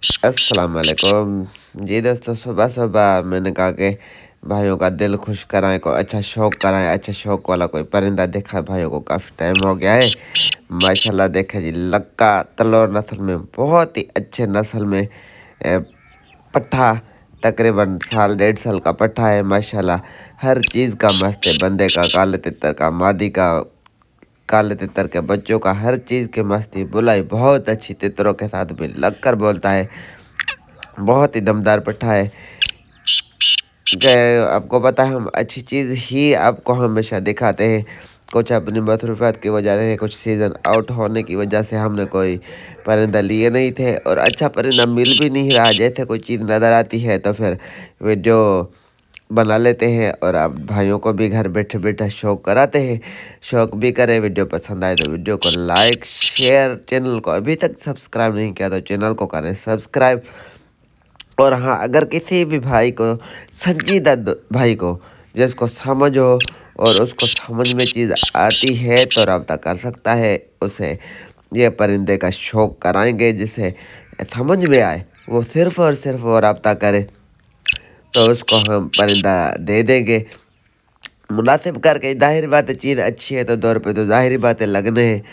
अस्सलाम वालेकुम। जी दोस्तों, सुबह सुबह मैंने कहा कि भाइयों का दिल खुश कराएं, कोई अच्छा शौक कराएं। अच्छा शौक वाला कोई परिंदा देखा है भाइयों को, काफ़ी टाइम हो गया है। माशाल्लाह देखा जी, लक्का तलोर नस्ल में बहुत ही अच्छे नस्ल में पट्ठा, तकरीबन साल 1.5 साल का पट्ठा है। माशाल्लाह हर चीज़ का मस्त है, बंदे का, काले तितर का, मादी का, काले तितर के बच्चों का, हर चीज़ की मस्ती बुलाई बहुत अच्छी। तितरों के साथ भी लग कर बोलता है। बहुत ही दमदार पट्ठा है। आपको पता है, हम अच्छी चीज़ ही आपको हमेशा दिखाते हैं। कुछ अपनी मसरूफियत की वजह से, कुछ सीज़न आउट होने की वजह से हमने कोई परिंदा लिए नहीं थे और अच्छा परिंदा मिल भी नहीं रहा। जैसे कोई चीज़ नज़र आती है तो फिर वीडियो बना लेते हैं और आप भाइयों को भी घर बैठे बैठे शौक कराते हैं। शौक भी करें, वीडियो पसंद आए तो वीडियो को लाइक शेयर, चैनल को अभी तक सब्सक्राइब नहीं किया तो चैनल को करें सब्सक्राइब। और हाँ, अगर किसी भी भाई को, संजीदा भाई को, जिसको समझ हो और उसको समझ में चीज़ आती है तो रब्ता कर सकता है। उसे ये परिंदे का शौक कराएंगे, जिसे समझ में आए वो सिर्फ़ और सिर्फ वो रब्ता करे तो उसको हम परिंदा दे देंगे मुनासिब करके। ज़ाहिर बात है, चीज़ अच्छी है तो दौर पे तो ज़ाहिर बात है लगने हैं।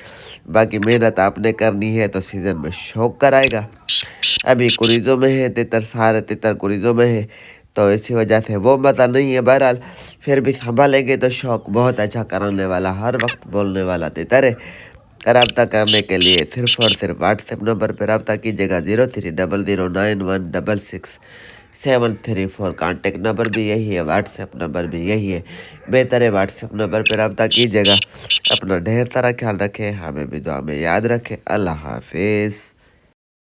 बाकी मेहनत आपने करनी है तो सीज़न में शौक कराएगा। अभी कुरीज़ों में है तितर, सारे तितर कुरीज़ों में है तो इसी वजह से वो मज़ा नहीं है। बहरहाल फिर भी संभालेंगे तो शौक बहुत अच्छा कराने वाला, हर वक्त बोलने वाला तितर है। रब्ता करने के लिए सिर्फ और सिर्फ व्हाट्सएप नंबर पर रब्ता कीजिएगा 030091163734। कॉन्टेक्ट नंबर भी यही है, व्हाट्सएप नंबर भी यही है। बेहतर है व्हाट्सएप नंबर पर रब्ता कीजिएगा। अपना ढेर सारा ख्याल रखें, हमें भी दुआ में याद रखें। अल्लाह हाफिज़।